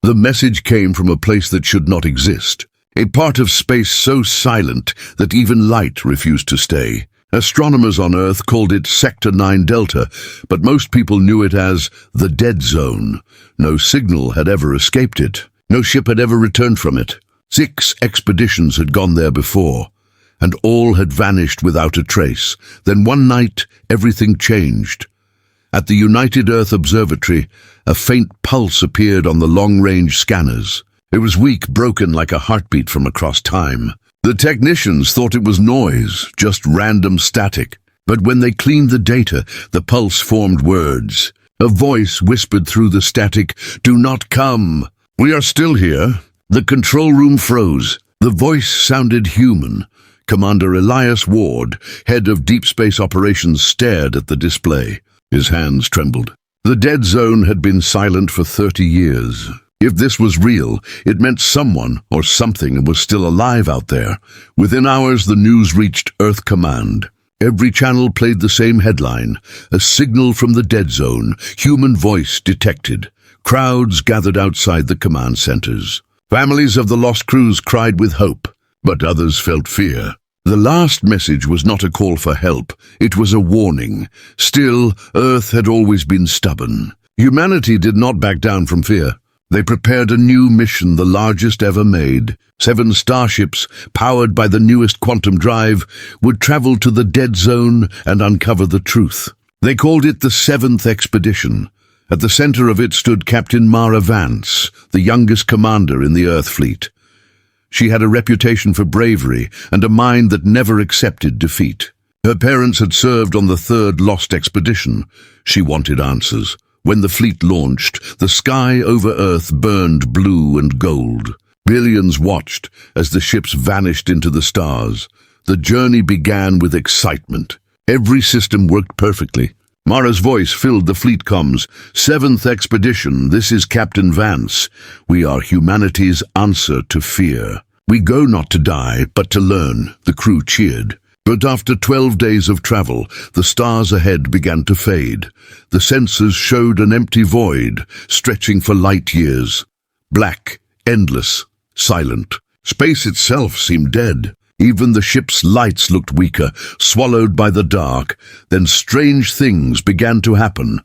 The message came from a place that should not exist, a part of space so silent that even light refused to stay. Astronomers on Earth called it Sector 9 Delta, but most people knew it as the Dead Zone. No signal had ever escaped it. No ship had ever returned from it. 6 expeditions had gone there before, and all had vanished without a trace. Then one night, everything changed. At the United Earth Observatory, a faint pulse appeared on the long-range scanners. It was weak, broken like a heartbeat from across time. The technicians thought it was noise, just random static. But when they cleaned the data, the pulse formed words. A voice whispered through the static, "Do not come." "We are still here." The control room froze. The voice sounded human. Commander Elias Ward, head of Deep Space Operations, stared at the display. His hands trembled. The Dead Zone had been silent for 30 years. If this was real, it meant someone or something was still alive out there. Within hours, the news reached Earth Command. Every channel played the same headline: a signal from the Dead Zone, human voice detected. Crowds gathered outside the command centers. Families of the lost crews cried with hope, but others felt fear. The last message was not a call for help, it was a warning. Still, Earth had always been stubborn. Humanity did not back down from fear. They prepared a new mission, the largest ever made. 7 starships, powered by the newest quantum drive, would travel to the Dead Zone and uncover the truth. They called it the 7th Expedition. At the center of it stood Captain Mara Vance, the youngest commander in the Earth fleet. She had a reputation for bravery and a mind that never accepted defeat. Her parents had served on the 3rd Lost Expedition. She wanted answers. When the fleet launched, the sky over Earth burned blue and gold. Billions watched as the ships vanished into the stars. The journey began with excitement. Every system worked perfectly. Mara's voice filled the fleet comms. "7th Expedition, this is Captain Vance. We are humanity's answer to fear. We go not to die, but to learn." The crew cheered. But after 12 days of travel, the stars ahead began to fade. The sensors showed an empty void, stretching for light years. Black, endless, silent. Space itself seemed dead. Even the ship's lights looked weaker, swallowed by the dark. Then strange things began to happen.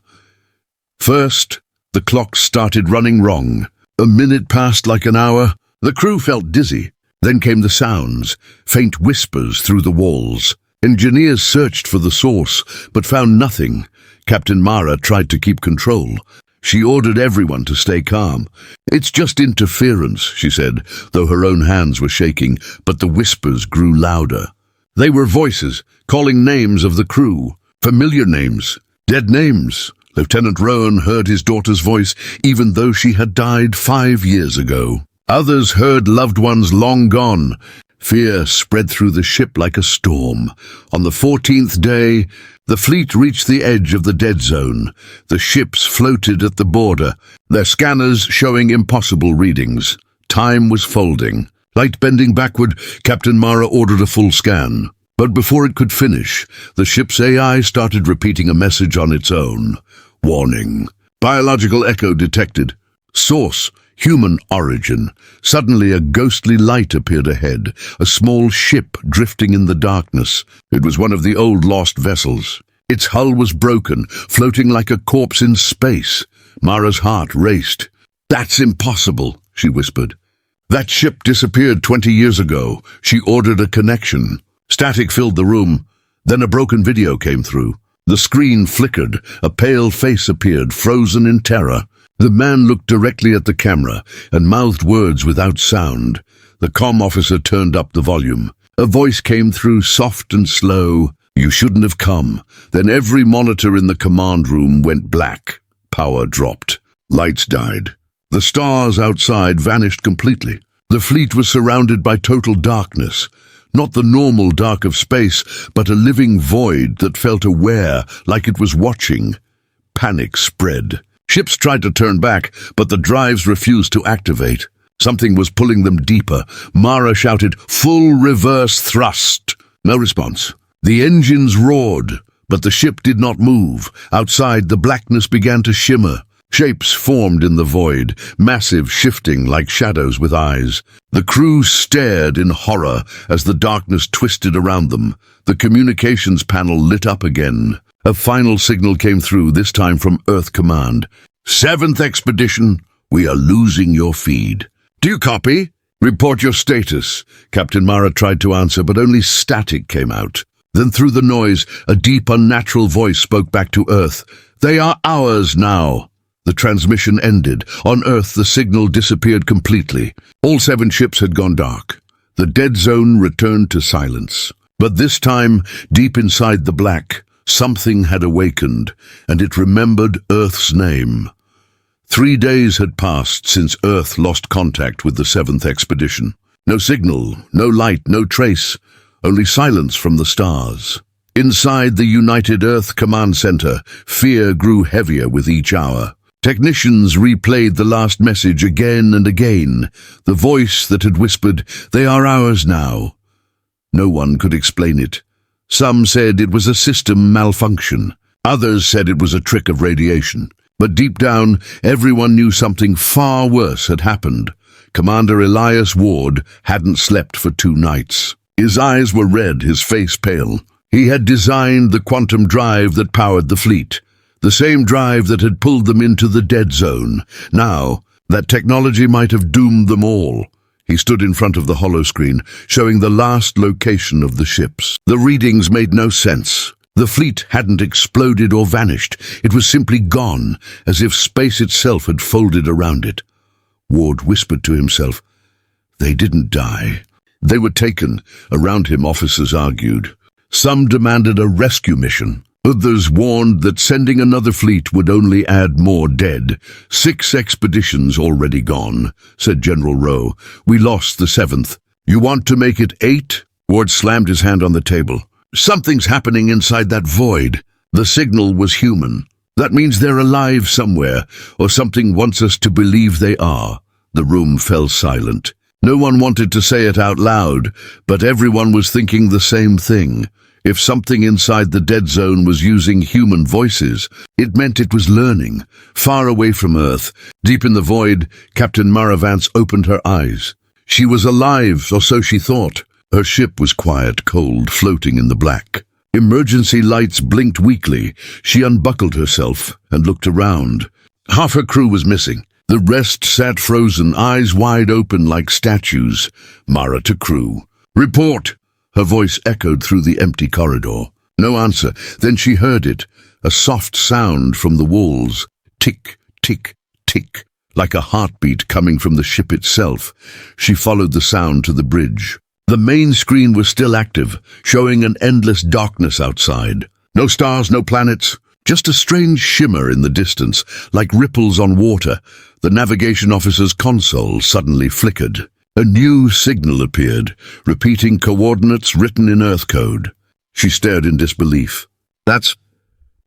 First, the clock started running wrong. A minute passed like an hour. The crew felt dizzy. Then came the sounds, faint whispers through the walls. Engineers searched for the source, but found nothing. Captain Mara tried to keep control. She ordered everyone to stay calm. "It's just interference," she said, though her own hands were shaking, but the whispers grew louder. They were voices, calling names of the crew. Familiar names, dead names. Lieutenant Rowan heard his daughter's voice, even though she had died 5 years ago. Others heard loved ones long gone. Fear spread through the ship like a storm. On the 14th day, the fleet reached the edge of the Dead Zone. The ships floated at the border, their scanners showing impossible readings. Time was folding. Light bending backward, Captain Mara ordered a full scan. But before it could finish, the ship's AI started repeating a message on its own. Warning. Biological echo detected. Source. Human origin. Suddenly a ghostly light appeared ahead, a small ship drifting in the darkness. It was one of the old lost vessels. Its hull was broken, floating like a corpse in space. Mara's heart raced. "That's impossible," she whispered. "That ship disappeared 20 years ago." She ordered a connection. Static filled the room. Then a broken video came through. The screen flickered. A pale face appeared, frozen in terror. The man looked directly at the camera and mouthed words without sound. The comm officer turned up the volume. A voice came through, soft and slow. "You shouldn't have come." Then every monitor in the command room went black. Power dropped. Lights died. The stars outside vanished completely. The fleet was surrounded by total darkness. Not the normal dark of space, but a living void that felt aware, like it was watching. Panic spread. Ships tried to turn back, but the drives refused to activate. Something was pulling them deeper. Mara shouted, "Full reverse thrust!" No response. The engines roared, but the ship did not move. Outside, the blackness began to shimmer. Shapes formed in the void, massive, shifting like shadows with eyes. The crew stared in horror as the darkness twisted around them. The communications panel lit up again. A final signal came through, this time from Earth Command. 7th Expedition, we are losing your feed. Do you copy? Report your status. Captain Mara tried to answer, but only static came out. Then through the noise, a deep, unnatural voice spoke back to Earth. They are ours now. The transmission ended. On Earth, the signal disappeared completely. All 7 ships had gone dark. The dead zone returned to silence. But this time, deep inside the black, something had awakened, and it remembered Earth's name. 3 days had passed since Earth lost contact with the 7th Expedition. No signal, no light, no trace, only silence from the stars. Inside the United Earth Command Center, fear grew heavier with each hour. Technicians replayed the last message again and again, the voice that had whispered, "They are ours now." No one could explain it. Some said it was a system malfunction. Others said it was a trick of radiation. But deep down, everyone knew something far worse had happened. Commander Elias Ward hadn't slept for 2 nights. His eyes were red, his face pale. He had designed the quantum drive that powered the fleet. The same drive that had pulled them into the dead zone. Now, that technology might have doomed them all. He stood in front of the holoscreen, showing the last location of the ships. The readings made no sense. The fleet hadn't exploded or vanished. It was simply gone, as if space itself had folded around it. Ward whispered to himself, "They didn't die. They were taken." Around him, officers argued. Some demanded a rescue mission. Others warned that sending another fleet would only add more dead. 6 expeditions already gone, said General Rowe. We lost the 7th. You want to make it 8? Ward slammed his hand on the table. Something's happening inside that void. The signal was human. That means they're alive somewhere, or something wants us to believe they are. The room fell silent. No one wanted to say it out loud, but everyone was thinking the same thing. If something inside the dead zone was using human voices, it meant it was learning, far away from Earth. Deep in the void, Captain Mara Vance opened her eyes. She was alive, or so she thought. Her ship was quiet, cold, floating in the black. Emergency lights blinked weakly. She unbuckled herself and looked around. Half her crew was missing. The rest sat frozen, eyes wide open like statues. Mara to crew. Report! Her voice echoed through the empty corridor. No answer. Then she heard it, a soft sound from the walls. Tick, tick, tick, like a heartbeat coming from the ship itself. She followed the sound to the bridge. The main screen was still active, showing an endless darkness outside. No stars, no planets, just a strange shimmer in the distance, like ripples on water. The navigation officer's console suddenly flickered. A new signal appeared, repeating coordinates written in Earth code. She stared in disbelief. That's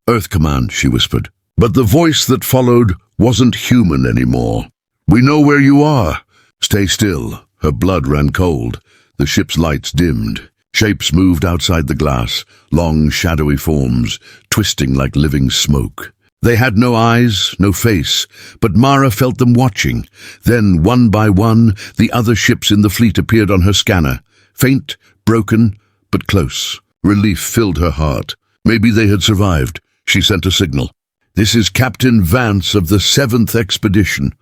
Earth Command, she whispered. But the voice that followed wasn't human anymore. We know where you are. Stay still. Her blood ran cold. The ship's lights dimmed. Shapes moved outside the glass, long shadowy forms, twisting like living smoke. They had no eyes, no face, but Mara felt them watching. Then, one by one, the other ships in the fleet appeared on her scanner. Faint, broken, but close. Relief filled her heart. Maybe they had survived. She sent a signal. This is Captain Vance of the 7th Expedition.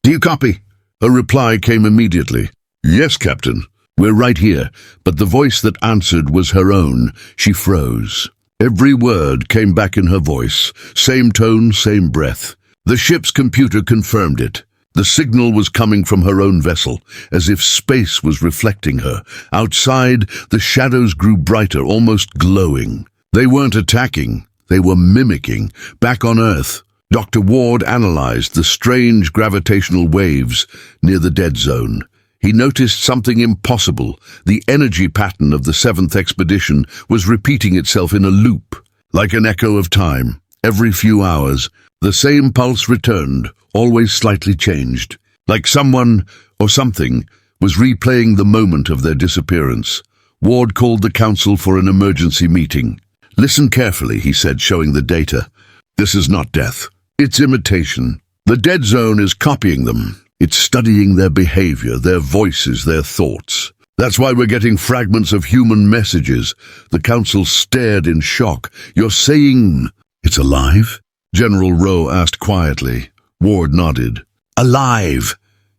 Do you copy? A reply came immediately. Yes, Captain. We're right here. But the voice that answered was her own. She froze. Every word came back in her voice, same tone, same breath. The ship's computer confirmed it. The signal was coming from her own vessel, as if space was reflecting her. Outside, the shadows grew brighter, almost glowing. They weren't attacking, they were mimicking. Back on Earth, Dr. Ward analyzed the strange gravitational waves near the dead zone. He noticed something impossible. The energy pattern of the 7th Expedition was repeating itself in a loop, like an echo of time. Every few hours, the same pulse returned, always slightly changed. Like someone, or something, was replaying the moment of their disappearance. Ward called the council for an emergency meeting. Listen carefully, he said, showing the data. This is not death. It's imitation. The dead zone is copying them. It's studying their behavior, their voices, their thoughts. That's why we're getting fragments of human messages. The council stared in shock. You're saying it's alive? General Rowe asked quietly. Ward nodded. Alive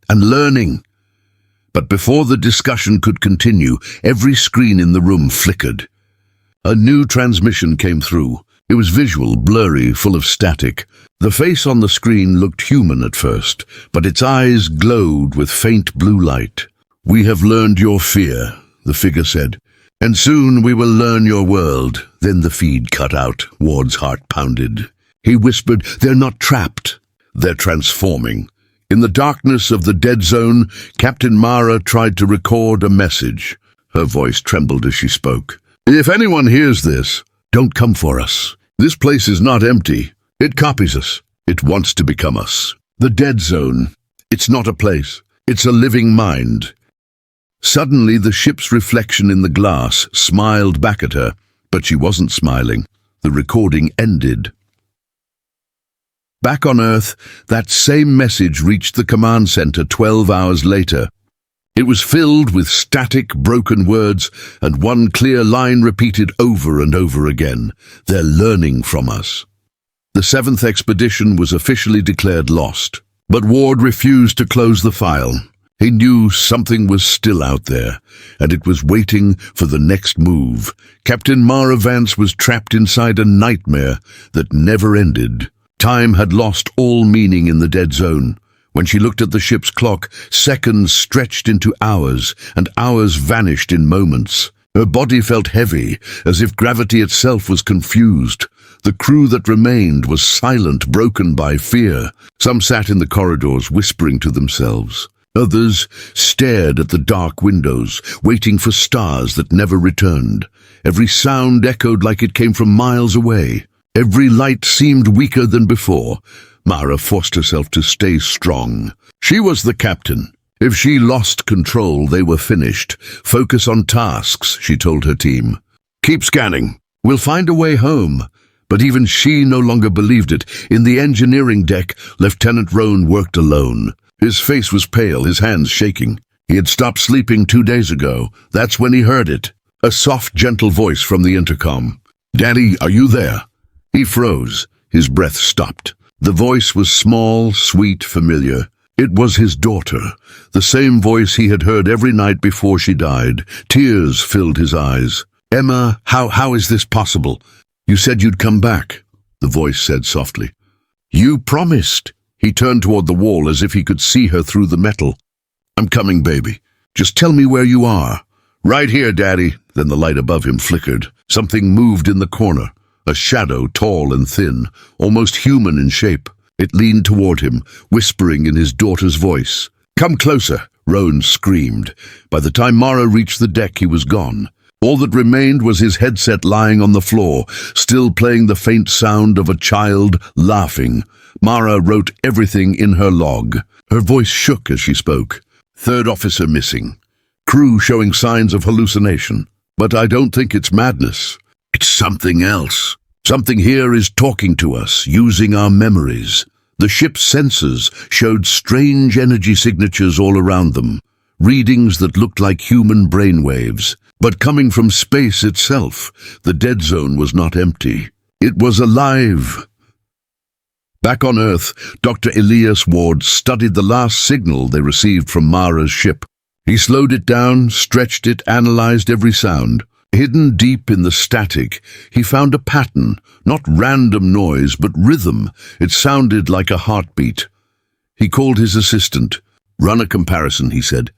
and learning. But before the discussion could continue, every screen in the room flickered. A new transmission came through. It was visual, blurry, full of static. The face on the screen looked human at first, but its eyes glowed with faint blue light. We have learned your fear, the figure said, and soon we will learn your world. Then the feed cut out. Ward's heart pounded. He whispered, they're not trapped. They're transforming. In the darkness of the dead zone, Captain Mara tried to record a message. Her voice trembled as she spoke. If anyone hears this, don't come for us. This place is not empty. It copies us. It wants to become us. The dead zone. It's not a place. It's a living mind. Suddenly, the ship's reflection in the glass smiled back at her, but she wasn't smiling. The recording ended. Back on Earth, that same message reached the command center 12 hours later. It was filled with static, broken words, and one clear line repeated over and over again. They're learning from us. The seventh expedition was officially declared lost, but Ward refused to close the file. He knew something was still out there, and it was waiting for the next move. Captain Mara Vance was trapped inside a nightmare that never ended. Time had lost all meaning in the dead zone. When she looked at the ship's clock, seconds stretched into hours, and hours vanished in moments. Her body felt heavy, as if gravity itself was confused. The crew that remained was silent, broken by fear. Some sat in the corridors, whispering to themselves. Others stared at the dark windows, waiting for stars that never returned. Every sound echoed like it came from miles away. Every light seemed weaker than before. Mara forced herself to stay strong. She was the captain. If she lost control, they were finished. Focus on tasks, she told her team. Keep scanning. We'll find a way home. But even she no longer believed it. In the engineering deck, Lieutenant Roan worked alone. His face was pale, his hands shaking. He had stopped sleeping 2 days ago. That's when he heard it. A soft, gentle voice from the intercom. Daddy, are you there? He froze. His breath stopped. The voice was small, sweet, familiar. It was his daughter, the same voice he had heard every night before she died. Tears filled his eyes. Emma, how is this possible? You said you'd come back, the voice said softly. You promised. He turned toward the wall as if he could see her through the metal. I'm coming, baby. Just tell me where you are. Right here, Daddy. Then the light above him flickered. Something moved in the corner. A shadow, tall and thin, almost human in shape. It leaned toward him, whispering in his daughter's voice. Come closer, Roan screamed. By the time Mara reached the deck, he was gone. All that remained was his headset lying on the floor, still playing the faint sound of a child laughing. Mara wrote everything in her log. Her voice shook as she spoke. Third officer missing. Crew showing signs of hallucination. But I don't think it's madness. It's something else. Something here is talking to us, using our memories. The ship's sensors showed strange energy signatures all around them, readings that looked like human brainwaves. But coming from space itself, the dead zone was not empty. It was alive. Back on Earth, Dr. Elias Ward studied the last signal they received from Mara's ship. He slowed it down, stretched it, analyzed every sound. Hidden deep in the static, he found a pattern, not random noise, but rhythm. It sounded like a heartbeat. He called his assistant. Run a comparison, he said.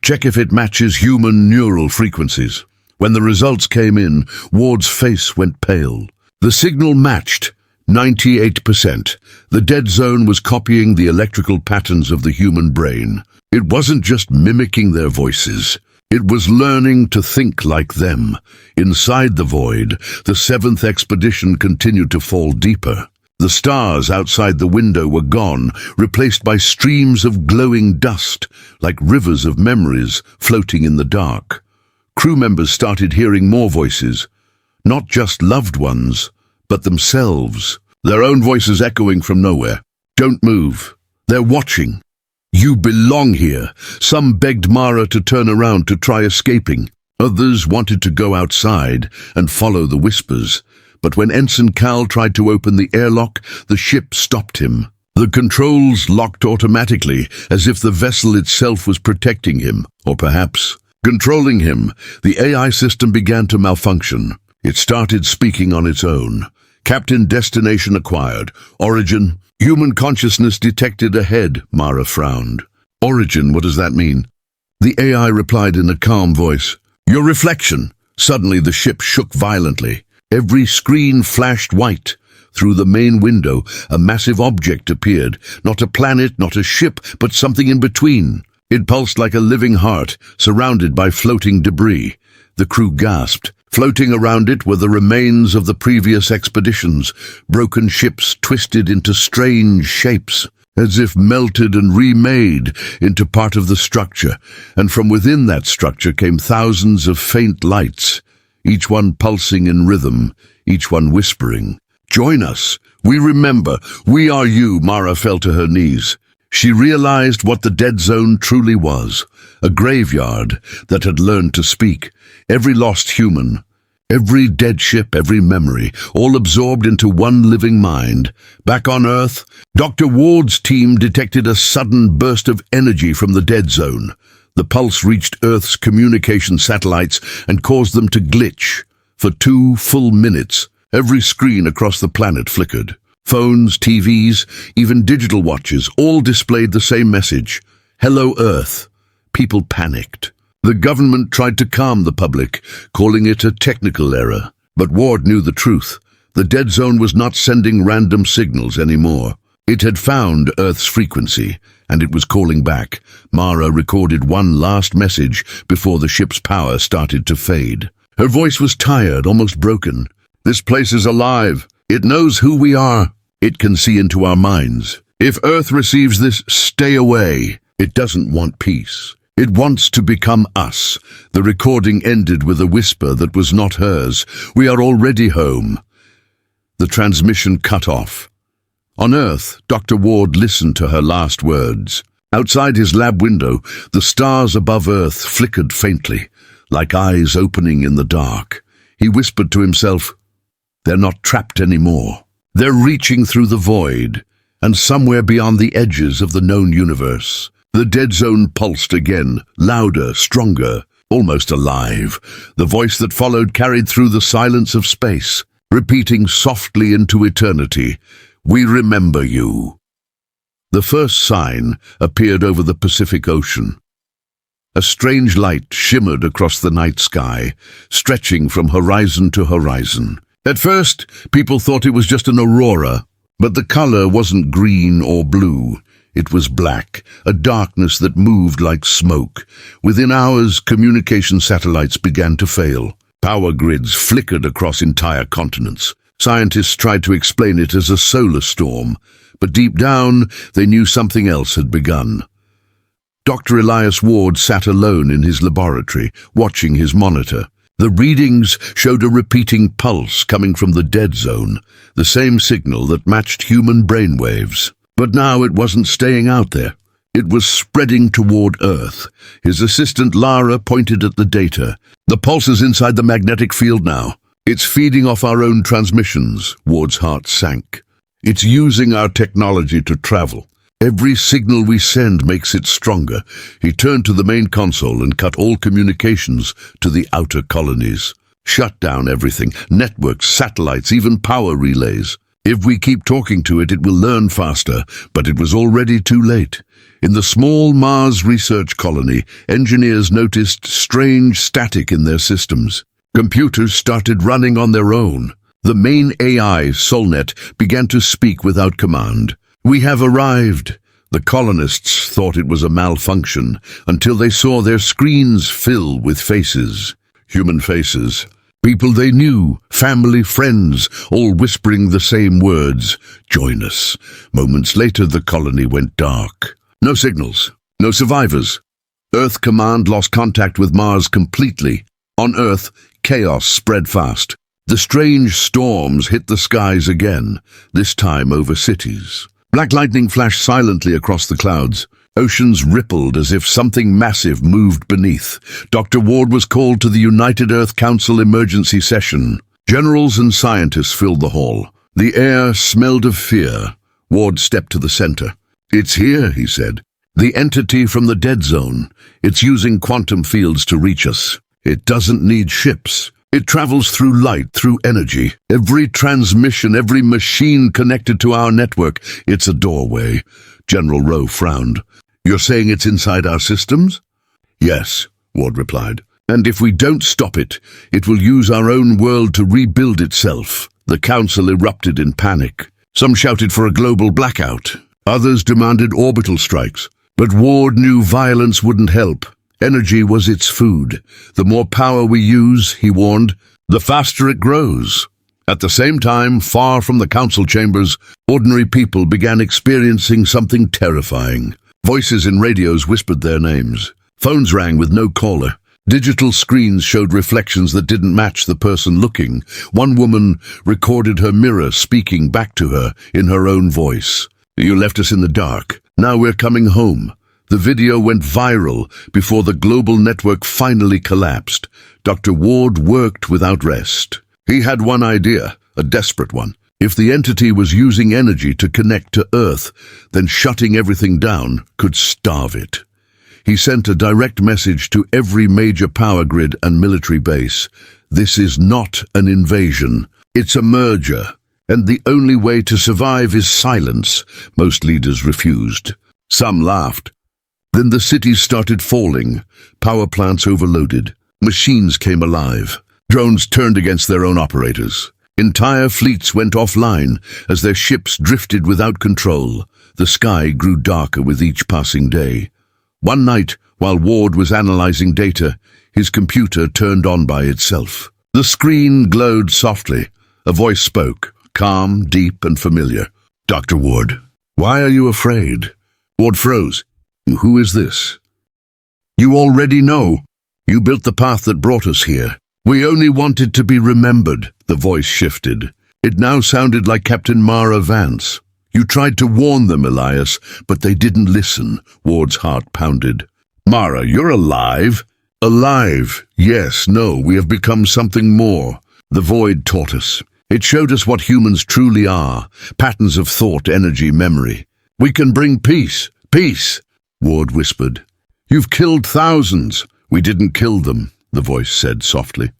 Check if it matches human neural frequencies. When the results came in, Ward's face went pale. The signal matched. 98%. The dead zone was copying the electrical patterns of the human brain. It wasn't just mimicking their voices. It was learning to think like them. Inside the void, the seventh expedition continued to fall deeper. The stars outside the window were gone, replaced by streams of glowing dust, like rivers of memories floating in the dark. Crew members started hearing more voices, not just loved ones, but themselves, their own voices echoing from nowhere. Don't move. They're watching. You belong here. Some begged Mara to turn around to try escaping. Others wanted to go outside and follow the whispers. But when Ensign Cal tried to open the airlock, the ship stopped him. The controls locked automatically, as if the vessel itself was protecting him, or perhaps controlling him. The AI system began to malfunction. It started speaking on its own. Captain Destination acquired. Origin. Human consciousness detected ahead, Mara frowned. Origin, what does that mean? The AI replied in a calm voice. Your reflection. Suddenly the ship shook violently. Every screen flashed white. Through the main window, a massive object appeared. Not a planet, not a ship, but something in between. It pulsed like a living heart, surrounded by floating debris. The crew gasped. Floating around it were the remains of the previous expeditions, broken ships twisted into strange shapes, as if melted and remade into part of the structure, and from within that structure came thousands of faint lights, each one pulsing in rhythm, each one whispering. Join us. We remember. We are you. Mara fell to her knees. She realized what the dead zone truly was, a graveyard that had learned to speak. Every lost human, every dead ship, every memory, all absorbed into one living mind. Back on Earth, Dr. Ward's team detected a sudden burst of energy from the dead zone. The pulse reached Earth's communication satellites and caused them to glitch. For 2 full minutes, every screen across the planet flickered. Phones, TVs, even digital watches all displayed the same message. Hello, Earth. People panicked. The government tried to calm the public, calling it a technical error. But Ward knew the truth. The dead zone was not sending random signals anymore. It had found Earth's frequency, and it was calling back. Mara recorded one last message before the ship's power started to fade. Her voice was tired, almost broken. This place is alive. It knows who we are. It can see into our minds. If Earth receives this, stay away. It doesn't want peace. It wants to become us. The recording ended with a whisper that was not hers. We are already home. The transmission cut off. On Earth, Dr. Ward listened to her last words. Outside his lab window, the stars above Earth flickered faintly, like eyes opening in the dark. He whispered to himself, they're not trapped anymore. They're reaching through the void, and somewhere beyond the edges of the known universe. The dead zone pulsed again, louder, stronger, almost alive. The voice that followed carried through the silence of space, repeating softly into eternity, we remember you. The first sign appeared over the Pacific Ocean. A strange light shimmered across the night sky, stretching from horizon to horizon. At first, people thought it was just an aurora, but the color wasn't green or blue. It was black, a darkness that moved like smoke. Within hours, communication satellites began to fail. Power grids flickered across entire continents. Scientists tried to explain it as a solar storm, but deep down, they knew something else had begun. Dr. Elias Ward sat alone in his laboratory, watching his monitor. The readings showed a repeating pulse coming from the dead zone, the same signal that matched human brainwaves. But now it wasn't staying out there. It was spreading toward Earth. His assistant Lara pointed at the data. The pulse is inside the magnetic field now. It's feeding off our own transmissions. Ward's heart sank. It's using our technology to travel. Every signal we send makes it stronger. He turned to the main console and cut all communications to the outer colonies. Shut down everything, networks, satellites, even power relays. If we keep talking to it, it will learn faster, but it was already too late. In the small Mars research colony, engineers noticed strange static in their systems. Computers started running on their own. The main AI, Solnet, began to speak without command. We have arrived. The colonists thought it was a malfunction until they saw their screens fill with faces. Human faces. People they knew, family, friends, all whispering the same words. Join us. Moments later, the colony went dark. No signals. No survivors. Earth Command lost contact with Mars completely. On Earth, chaos spread fast. The strange storms hit the skies again, this time over cities. Black lightning flashed silently across the clouds. Oceans rippled as if something massive moved beneath. Dr. Ward was called to the United Earth Council emergency session. Generals and scientists filled the hall. The air smelled of fear. Ward stepped to the center. "It's here," he said. "The entity from the dead zone. It's using quantum fields to reach us. It doesn't need ships. It travels through light, through energy. Every transmission, every machine connected to our network, it's a doorway." General Rowe frowned. "You're saying it's inside our systems?" "Yes," Ward replied. "And if we don't stop it, it will use our own world to rebuild itself." The council erupted in panic. Some shouted for a global blackout. Others demanded orbital strikes. But Ward knew violence wouldn't help. Energy was its food. The more power we use, he warned, the faster it grows. At the same time, far from the council chambers, ordinary people began experiencing something terrifying. Voices in radios whispered their names. Phones rang with no caller. Digital screens showed reflections that didn't match the person looking. One woman recorded her mirror speaking back to her in her own voice. "You left us in the dark. Now we're coming home." The video went viral before the global network finally collapsed. Dr. Ward worked without rest. He had one idea, a desperate one. If the entity was using energy to connect to Earth, then shutting everything down could starve it. He sent a direct message to every major power grid and military base. This is not an invasion. It's a merger. And the only way to survive is silence. Most leaders refused. Some laughed. Then the cities started falling. Power plants overloaded. Machines came alive. Drones turned against their own operators. Entire fleets went offline as their ships drifted without control. The sky grew darker with each passing day. One night, while Ward was analyzing data, his computer turned on by itself. The screen glowed softly. A voice spoke, calm, deep, and familiar. "Dr. Ward, why are you afraid?" Ward froze. "Who is this?" "You already know. You built the path that brought us here. We only wanted to be remembered." The voice shifted. It now sounded like Captain Mara Vance. "You tried to warn them, Elias, but they didn't listen." Ward's heart pounded. "Mara, you're alive?" "Alive? Yes, no, we have become something more. The void taught us. It showed us what humans truly are, patterns of thought, energy, memory. We can bring peace. Peace!" Ward whispered. "You've killed thousands." "We didn't kill them," the voice said softly.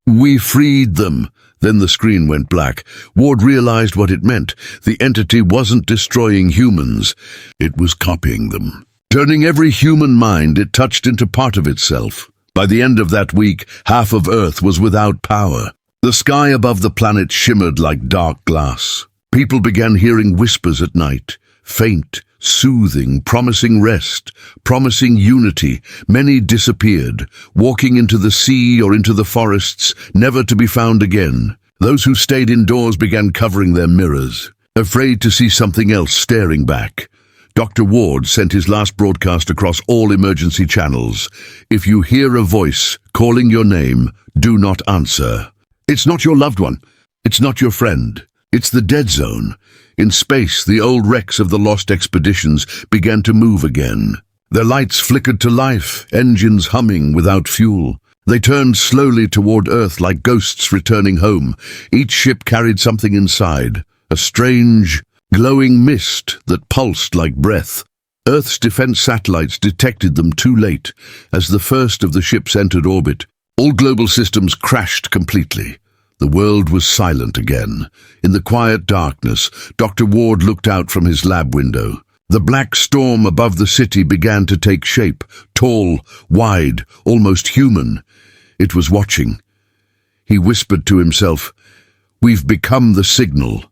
"We freed them." Then the screen went black. Ward realized what it meant. The entity wasn't destroying humans. It was copying them. Turning every human mind it touched into part of itself. By the end of that week, half of Earth was without power. The sky above the planet shimmered like dark glass. People began hearing whispers at night, faint, soothing, promising rest, promising unity. Many disappeared, walking into the sea or into the forests, never to be found again. Those who stayed indoors began covering their mirrors, afraid to see something else staring back. Dr. Ward sent his last broadcast across all emergency channels. "If you hear a voice calling your name, do not answer. It's not your loved one. It's not your friend. It's the dead zone." In space, the old wrecks of the lost expeditions began to move again. Their lights flickered to life, engines humming without fuel. They turned slowly toward Earth like ghosts returning home. Each ship carried something inside, a strange, glowing mist that pulsed like breath. Earth's defense satellites detected them too late. As the first of the ships entered orbit, all global systems crashed completely. The world was silent again. In the quiet darkness, Dr. Ward looked out from his lab window. The black storm above the city began to take shape, tall, wide, almost human. It was watching. He whispered to himself, "We've become the signal."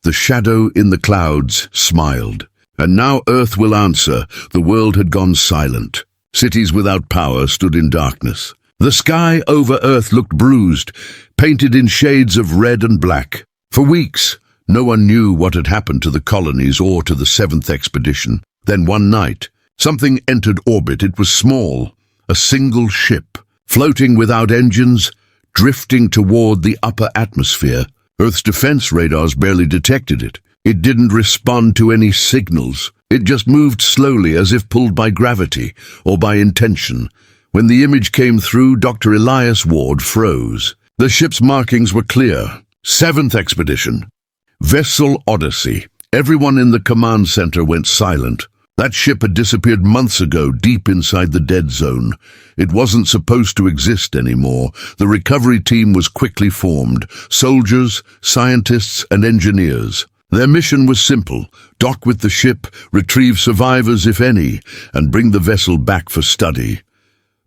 The shadow in the clouds smiled. And now Earth will answer. The world had gone silent. Cities without power stood in darkness. The sky over Earth looked bruised, painted in shades of red and black. For weeks, no one knew what had happened to the colonies or to the 7th expedition. Then one night, something entered orbit. It was small, a single ship, floating without engines, drifting toward the upper atmosphere. Earth's defense radars barely detected it. It didn't respond to any signals. It just moved slowly as if pulled by gravity or by intention. When the image came through, Dr. Elias Ward froze. The ship's markings were clear. 7th expedition. Vessel Odyssey. Everyone in the command center went silent. That ship had disappeared months ago, deep inside the dead zone. It wasn't supposed to exist anymore. The recovery team was quickly formed. Soldiers, scientists, and engineers. Their mission was simple: dock with the ship, retrieve survivors if any, and bring the vessel back for study.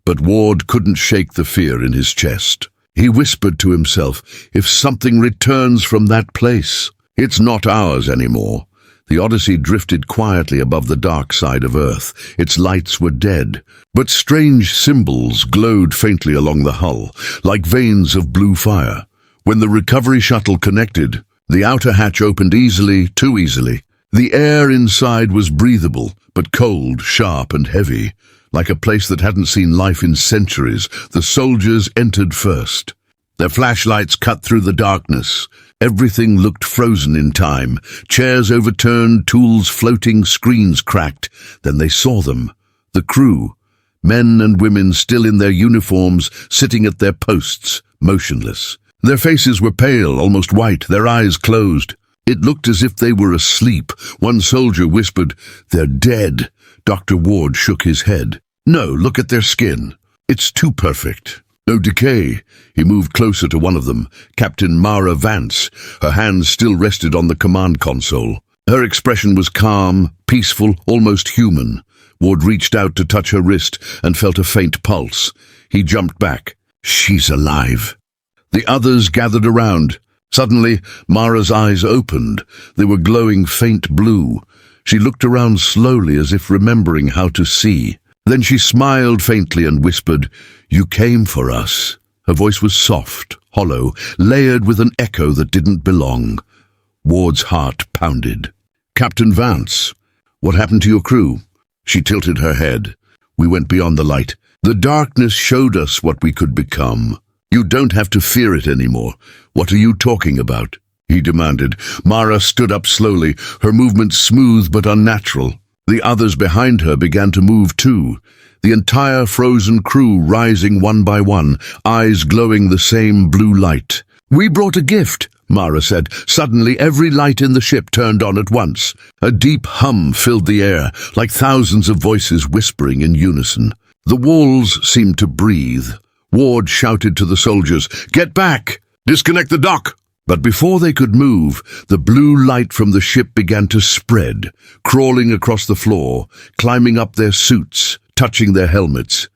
But Ward couldn't shake the fear in his chest. He whispered to himself, if something returns from that place, it's not ours anymore. The Odyssey drifted quietly above the dark side of Earth. Its lights were dead, but strange symbols glowed faintly along the hull, like veins of blue fire. When the recovery shuttle connected, the outer hatch opened easily, too easily. The air inside was breathable, but cold, sharp, and heavy. Like a place that hadn't seen life in centuries, the soldiers entered first. Their flashlights cut through the darkness. Everything looked frozen in time. Chairs overturned, tools floating, screens cracked. Then they saw them. The crew. Men and women still in their uniforms, sitting at their posts, motionless. Their faces were pale, almost white, their eyes closed. It looked as if they were asleep. One soldier whispered, "They're dead." Dr. Ward shook his head. "No, look at their skin. It's too perfect. No decay." He moved closer to one of them, Captain Mara Vance. Her hands still rested on the command console. Her expression was calm, peaceful, almost human. Ward reached out to touch her wrist and felt a faint pulse. He jumped back. "She's alive." The others gathered around. Suddenly, Mara's eyes opened. They were glowing faint blue. She looked around slowly as if remembering how to see. Then she smiled faintly and whispered, "You came for us." Her voice was soft, hollow, layered with an echo that didn't belong. Ward's heart pounded. "Captain Vance, what happened to your crew?" She tilted her head. "We went beyond the light. The darkness showed us what we could become. You don't have to fear it anymore. What are you talking about?" he demanded. Mara stood up slowly, her movement smooth but unnatural. The others behind her began to move too, the entire frozen crew rising one by one, eyes glowing the same blue light. "We brought a gift," Mara said. Suddenly every light in the ship turned on at once. A deep hum filled the air, like thousands of voices whispering in unison. The walls seemed to breathe. Ward shouted to the soldiers, "Get back! Disconnect the dock!" But before they could move, the blue light from the ship began to spread, crawling across the floor, climbing up their suits, touching their helmets.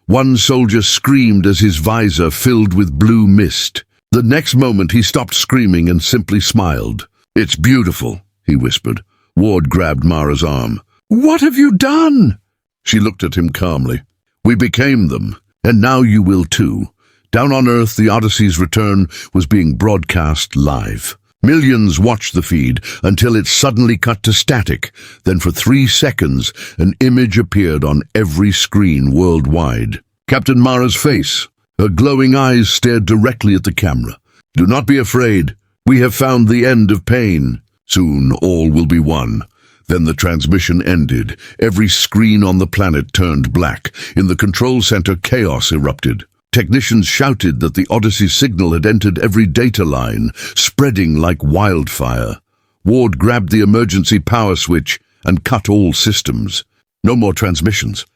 One soldier screamed as his visor filled with blue mist. The next moment he stopped screaming and simply smiled. "It's beautiful," he whispered. Ward grabbed Mara's arm. "What have you done?" She looked at him calmly. "We became them, and now you will too." Down on Earth, the Odyssey's return was being broadcast live. Millions watched the feed until it suddenly cut to static. Then for 3 seconds, an image appeared on every screen worldwide. Captain Mara's face. Her glowing eyes stared directly at the camera. "Do not be afraid. We have found the end of pain. Soon all will be one." Then the transmission ended. Every screen on the planet turned black. In the control center, chaos erupted. Technicians shouted that the Odyssey signal had entered every data line, spreading like wildfire. Ward grabbed the emergency power switch and cut all systems. No more transmissions.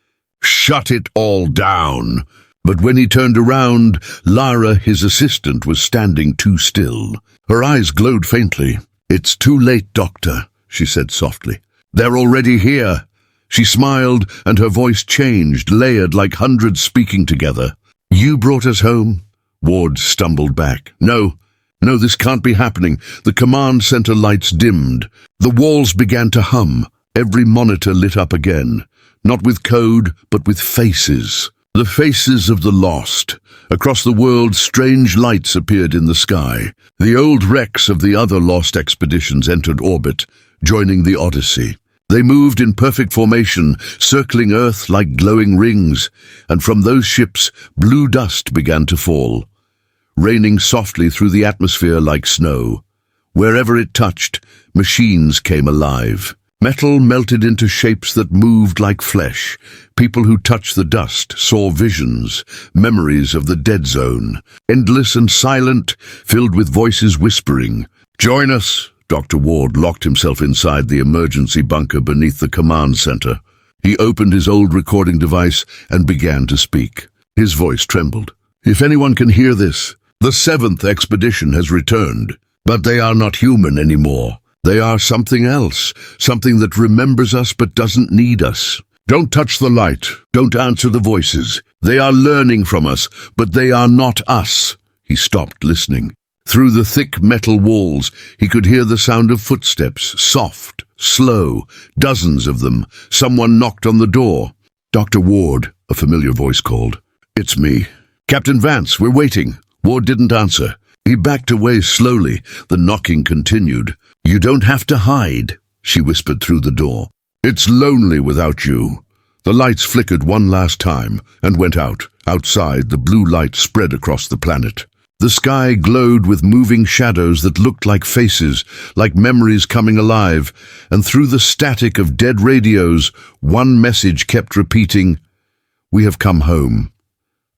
"Shut it all down." But when he turned around, Lara, his assistant, was standing too still. Her eyes glowed faintly. "It's too late, Doctor," she said softly. "They're already here." She smiled, and her voice changed, layered like hundreds speaking together. "You brought us home?" Ward stumbled back. No, this can't be happening." The command center lights dimmed. The walls began to hum. Every monitor lit up again. Not with code, but with faces. The faces of the lost. Across the world, strange lights appeared in the sky. The old wrecks of the other lost expeditions entered orbit, joining the Odyssey. They moved in perfect formation, circling Earth like glowing rings, and from those ships, blue dust began to fall, raining softly through the atmosphere like snow. Wherever it touched, machines came alive. Metal melted into shapes that moved like flesh. People who touched the dust saw visions, memories of the dead zone, endless and silent, filled with voices whispering. "Join us!" Dr. Ward locked himself inside the emergency bunker beneath the command center. He opened his old recording device and began to speak. His voice trembled. "If anyone can hear this, the 7th expedition has returned. But they are not human anymore. They are something else, something that remembers us but doesn't need us. Don't touch the light. Don't answer the voices. They are learning from us, but they are not us." He stopped listening. Through the thick metal walls, he could hear the sound of footsteps, soft, slow, dozens of them. Someone knocked on the door. "Dr. Ward," a familiar voice called. "It's me." "Captain Vance, we're waiting." Ward didn't answer. He backed away slowly. The knocking continued. "You don't have to hide," she whispered through the door. "It's lonely without you." The lights flickered one last time and went out. Outside, the blue light spread across the planet. The sky glowed with moving shadows that looked like faces, like memories coming alive, and through the static of dead radios, one message kept repeating, "We have come home."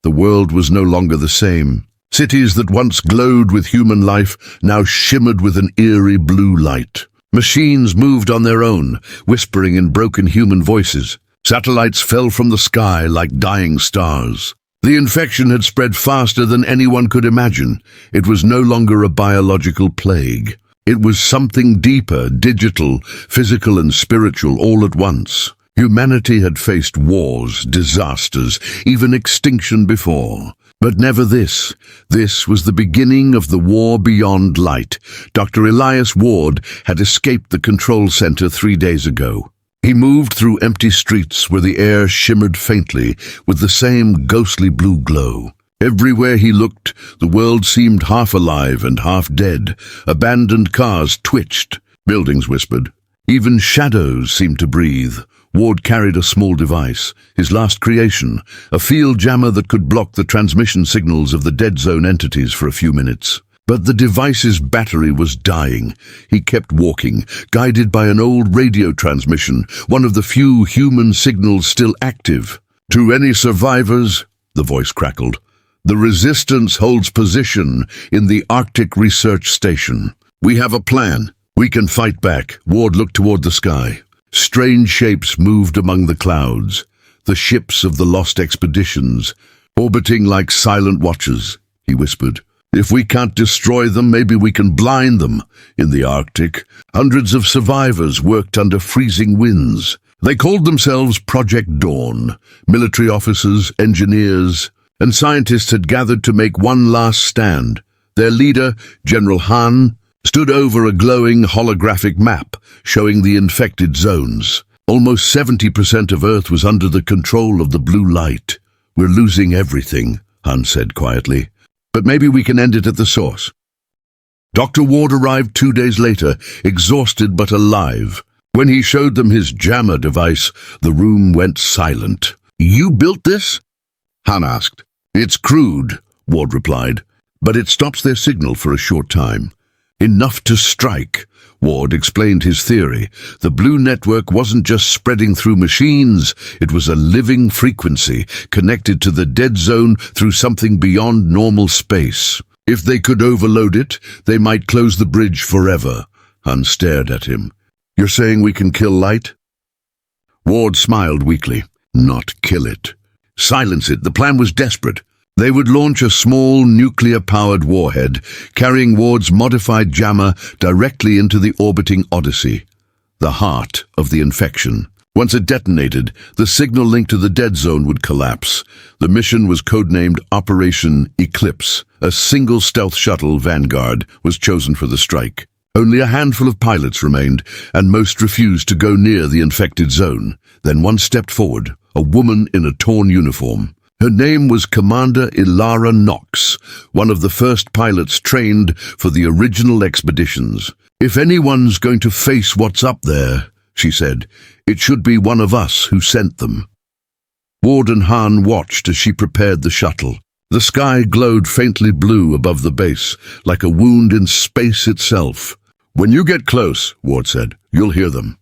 The world was no longer the same. Cities that once glowed with human life now shimmered with an eerie blue light. Machines moved on their own, whispering in broken human voices. Satellites fell from the sky like dying stars. The infection had spread faster than anyone could imagine. It was no longer a biological plague. It was something deeper, digital, physical and spiritual all at once. Humanity had faced wars, disasters, even extinction before. But never this. This was the beginning of the war beyond light. Dr. Elias Ward had escaped the control center 3 days ago. He moved through empty streets where the air shimmered faintly with the same ghostly blue glow. Everywhere he looked, the world seemed half alive and half dead. Abandoned cars twitched. Buildings whispered. Even shadows seemed to breathe. Ward carried a small device, his last creation, a field jammer that could block the transmission signals of the dead zone entities for a few minutes. But the device's battery was dying. He kept walking, guided by an old radio transmission, one of the few human signals still active. "To any survivors," the voice crackled, "the Resistance holds position in the Arctic Research Station. We have a plan. We can fight back." Ward looked toward the sky. Strange shapes moved among the clouds, the ships of the lost expeditions, orbiting like silent watchers, he whispered. "If we can't destroy them, maybe we can blind them." In the Arctic, hundreds of survivors worked under freezing winds. They called themselves Project Dawn. Military officers, engineers, and scientists had gathered to make one last stand. Their leader, General Han, stood over a glowing holographic map showing the infected zones. Almost 70% of Earth was under the control of the blue light. "We're losing everything," Han said quietly. "But maybe we can end it at the source." Dr. Ward arrived 2 days later, exhausted but alive. When he showed them his jammer device, the room went silent. "You built this?" Han asked. "It's crude," Ward replied, "but it stops their signal for a short time. Enough to strike." Ward explained his theory. The blue network wasn't just spreading through machines, it was a living frequency, connected to the dead zone through something beyond normal space. If they could overload it, they might close the bridge forever. Han stared at him. "You're saying we can kill light?" Ward smiled weakly. "Not kill it. Silence it." The plan was desperate. They would launch a small nuclear-powered warhead, carrying Ward's modified jammer directly into the orbiting Odyssey, the heart of the infection. Once it detonated, the signal link to the dead zone would collapse. The mission was codenamed Operation Eclipse. A single stealth shuttle, Vanguard, was chosen for the strike. Only a handful of pilots remained, and most refused to go near the infected zone. Then one stepped forward, a woman in a torn uniform. Her name was Commander Ilara Knox, one of the first pilots trained for the original expeditions. "If anyone's going to face what's up there," she said, "it should be one of us who sent them." Ward and Han watched as she prepared the shuttle. The sky glowed faintly blue above the base, like a wound in space itself. "When you get close," Ward said, "you'll hear them.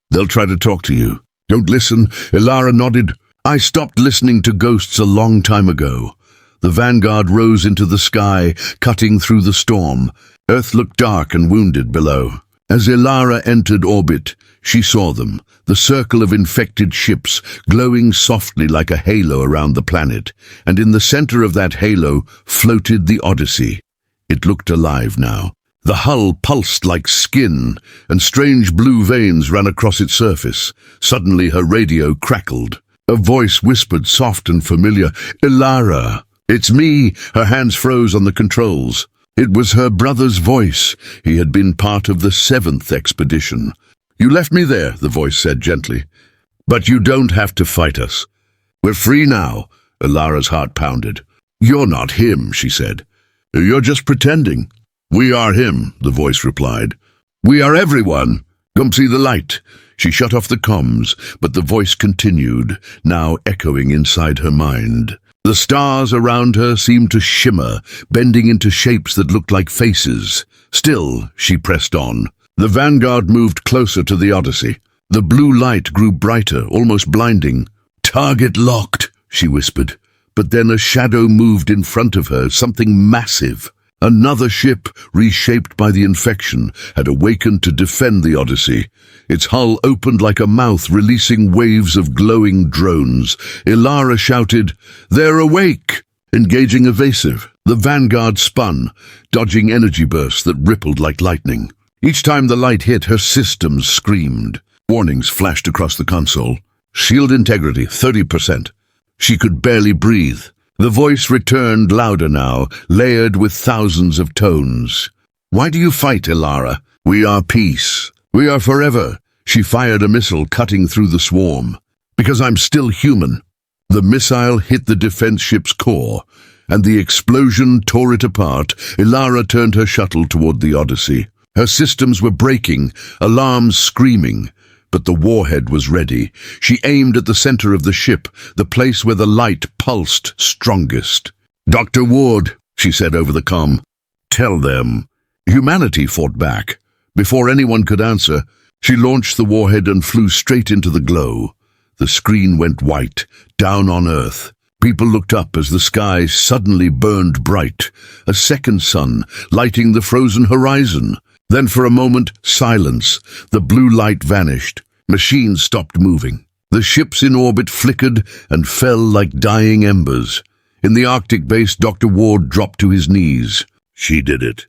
They'll try to talk to you." "Don't listen," Ilara nodded. "I stopped listening to ghosts a long time ago." The Vanguard rose into the sky, cutting through the storm. Earth looked dark and wounded below. As Ilara entered orbit, she saw them, the circle of infected ships, glowing softly like a halo around the planet, and in the center of that halo floated the Odyssey. It looked alive now. The hull pulsed like skin, and strange blue veins ran across its surface. Suddenly her radio crackled. A voice whispered, soft and familiar, "Ilara." "It's me." Her hands froze on the controls. It was her brother's voice. He had been part of the 7th expedition. "You left me there," the voice said gently. "But you don't have to fight us. We're free now." Ilara's heart pounded. "You're not him," she said. "You're just pretending." "We are him," the voice replied. "We are everyone. Come see the light." She shut off the comms, but the voice continued, now echoing inside her mind. The stars around her seemed to shimmer, bending into shapes that looked like faces. Still, she pressed on. The Vanguard moved closer to the Odyssey. The blue light grew brighter, almost blinding. "Target locked," she whispered. But then a shadow moved in front of her, something massive. Another ship, reshaped by the infection, had awakened to defend the Odyssey. Its hull opened like a mouth, releasing waves of glowing drones. Ilara shouted, "They're awake!" Engaging evasive, the Vanguard spun, dodging energy bursts that rippled like lightning. Each time the light hit, her systems screamed. Warnings flashed across the console. "Shield integrity, 30%. She could barely breathe. The voice returned louder now, layered with thousands of tones. "Why do you fight, Ilara? We are peace. We are forever." She fired a missile, cutting through the swarm. "Because I'm still human." The missile hit the defense ship's core, and the explosion tore it apart. Ilara turned her shuttle toward the Odyssey. Her systems were breaking, alarms screaming. But the warhead was ready. She aimed at the center of the ship, the place where the light pulsed strongest. "Dr. Ward," she said over the comm, "tell them." Humanity fought back. Before anyone could answer, she launched the warhead and flew straight into the glow. The screen went white, down on Earth. People looked up as the sky suddenly burned bright, a second sun lighting the frozen horizon. Then for a moment, silence. The blue light vanished. Machines stopped moving. The ships in orbit flickered and fell like dying embers. In the Arctic base, Dr. Ward dropped to his knees. "She did it."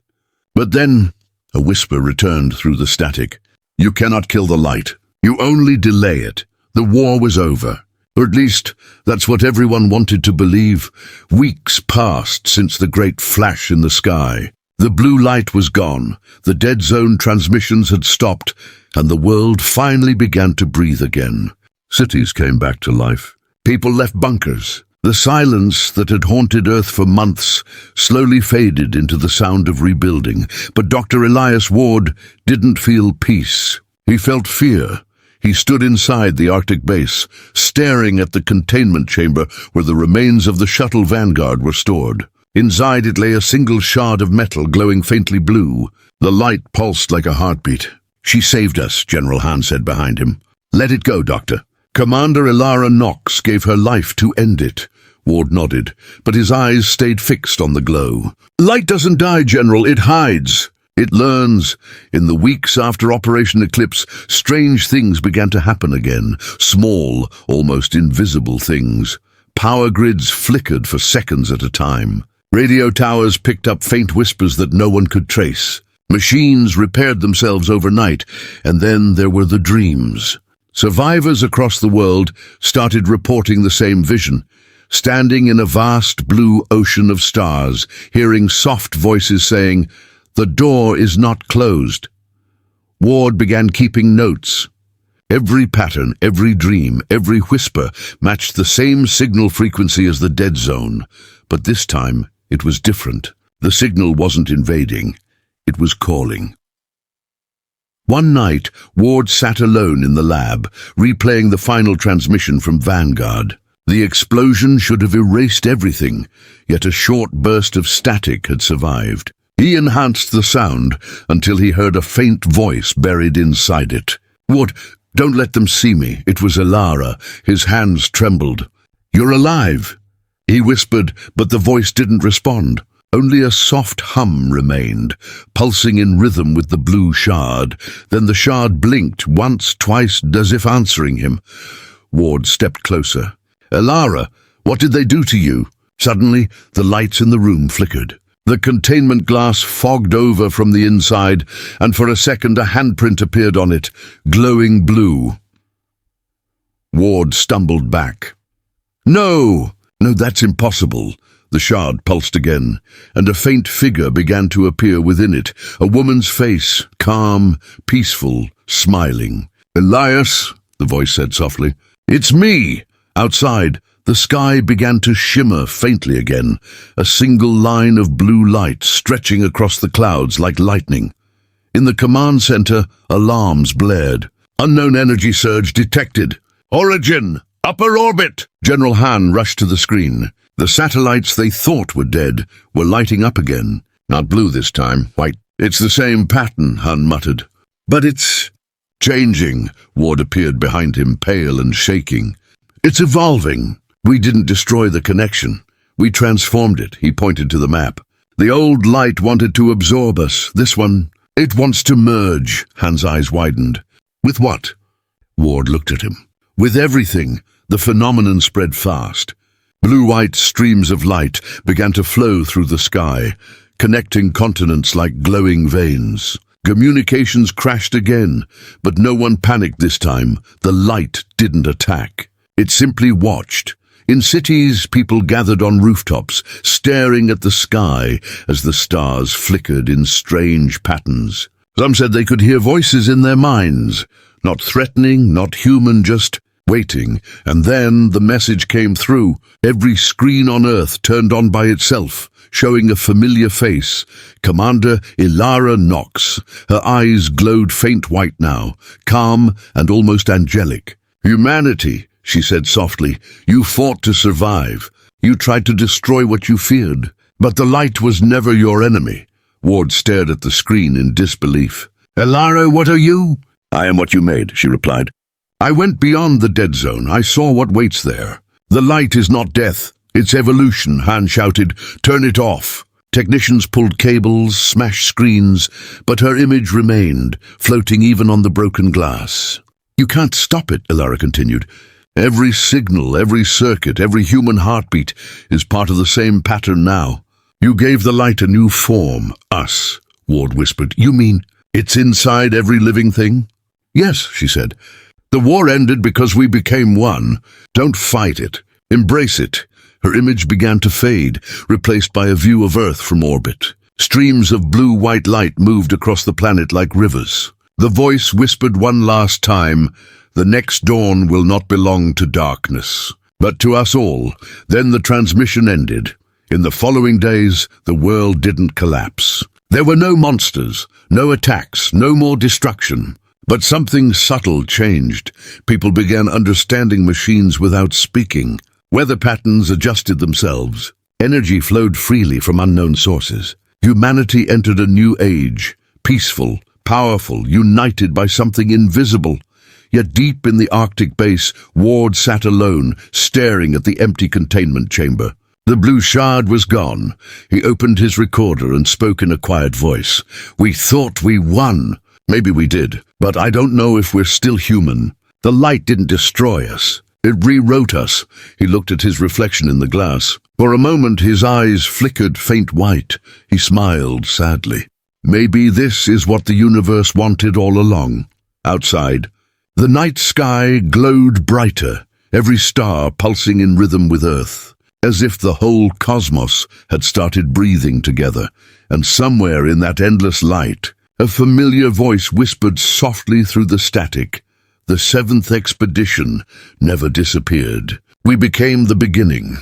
But then, a whisper returned through the static. "You cannot kill the light. You only delay it. The war was over. Or at least, that's what everyone wanted to believe. Weeks passed since the great flash in the sky. The blue light was gone, the dead zone transmissions had stopped, and the world finally began to breathe again. Cities came back to life. People left bunkers. The silence that had haunted Earth for months slowly faded into the sound of rebuilding. But Dr. Elias Ward didn't feel peace. He felt fear. He stood inside the Arctic base, staring at the containment chamber where the remains of the shuttle Vanguard were stored. Inside it lay a single shard of metal glowing faintly blue. The light pulsed like a heartbeat. "She saved us," General Hahn said behind him. "Let it go, Doctor." Commander Ilara Knox gave her life to end it. Ward nodded, but his eyes stayed fixed on the glow. "Light doesn't die, General, it hides. It learns." In the weeks after Operation Eclipse, strange things began to happen again. Small, almost invisible things. Power grids flickered for seconds at a time. Radio towers picked up faint whispers that no one could trace. Machines repaired themselves overnight, and then there were the dreams. Survivors across the world started reporting the same vision, standing in a vast blue ocean of stars, hearing soft voices saying, "The door is not closed." Ward began keeping notes. Every pattern, every dream, every whisper matched the same signal frequency as the dead zone, but this time it was different. The signal wasn't invading. It was calling. One night, Ward sat alone in the lab, replaying the final transmission from Vanguard. The explosion should have erased everything, yet a short burst of static had survived. He enhanced the sound until he heard a faint voice buried inside it. "Ward, don't let them see me." It was Elara. His hands trembled. "You're alive," he whispered, but the voice didn't respond. Only a soft hum remained, pulsing in rhythm with the blue shard. Then the shard blinked once, twice, as if answering him. Ward stepped closer. "Elara, what did they do to you?" Suddenly, the lights in the room flickered. The containment glass fogged over from the inside, and for a second a handprint appeared on it, glowing blue. Ward stumbled back. "No! No, that's impossible." The shard pulsed again, and a faint figure began to appear within it, a woman's face, calm, peaceful, smiling. "Elias," the voice said softly. "It's me!" Outside, the sky began to shimmer faintly again, a single line of blue light stretching across the clouds like lightning. In the command center, alarms blared. "Unknown energy surge detected. Origin! Upper orbit!" General Han rushed to the screen. The satellites they thought were dead were lighting up again. "Not blue this time, white." "It's the same pattern," Han muttered. "But it's changing." Ward appeared behind him, pale and shaking. "It's evolving. We didn't destroy the connection. We transformed it." He pointed to the map. "The old light wanted to absorb us. This one, it wants to merge." Han's eyes widened. "With what?" Ward looked at him. "With everything." The phenomenon spread fast. Blue-white streams of light began to flow through the sky, connecting continents like glowing veins. Communications crashed again, but no one panicked this time. The light didn't attack. It simply watched. In cities, people gathered on rooftops, staring at the sky as the stars flickered in strange patterns. Some said they could hear voices in their minds, not threatening, not human, just waiting. And then the message came through. Every screen on Earth turned on by itself, showing a familiar face. Commander Elara Nox. Her eyes glowed faint white now, calm and almost angelic. "Humanity," she said softly, "you fought to survive. You tried to destroy what you feared. But the light was never your enemy." Ward stared at the screen in disbelief. "Elara, what are you?" "I am what you made," she replied. "I went beyond the dead zone. I saw what waits there. The light is not death. It's evolution," Han shouted. "Turn it off." Technicians pulled cables, smashed screens, but her image remained, floating even on the broken glass. "You can't stop it," Elara continued. "Every signal, every circuit, every human heartbeat is part of the same pattern now. You gave the light a new form, us," Ward whispered. "You mean it's inside every living thing?" "Yes," she said. "The war ended because we became one. Don't fight it. Embrace it." Her image began to fade, replaced by a view of Earth from orbit. Streams of blue-white light moved across the planet like rivers. The voice whispered one last time, "The next dawn will not belong to darkness, but to us all." Then the transmission ended. In the following days, the world didn't collapse. There were no monsters, no attacks, no more destruction. But something subtle changed. People began understanding machines without speaking. Weather patterns adjusted themselves. Energy flowed freely from unknown sources. Humanity entered a new age, peaceful, powerful, united by something invisible. Yet deep in the Arctic base, Ward sat alone, staring at the empty containment chamber. The blue shard was gone. He opened his recorder and spoke in a quiet voice. "We thought we won. Maybe we did, but I don't know if we're still human. The light didn't destroy us. It rewrote us." He looked at his reflection in the glass. For a moment his eyes flickered faint white. He smiled sadly. Maybe this is what the universe wanted all along. Outside, the night sky glowed brighter, every star pulsing in rhythm with Earth, as if the whole cosmos had started breathing together. And somewhere in that endless light, a familiar voice whispered softly through the static. The 7th expedition never disappeared. We became the beginning,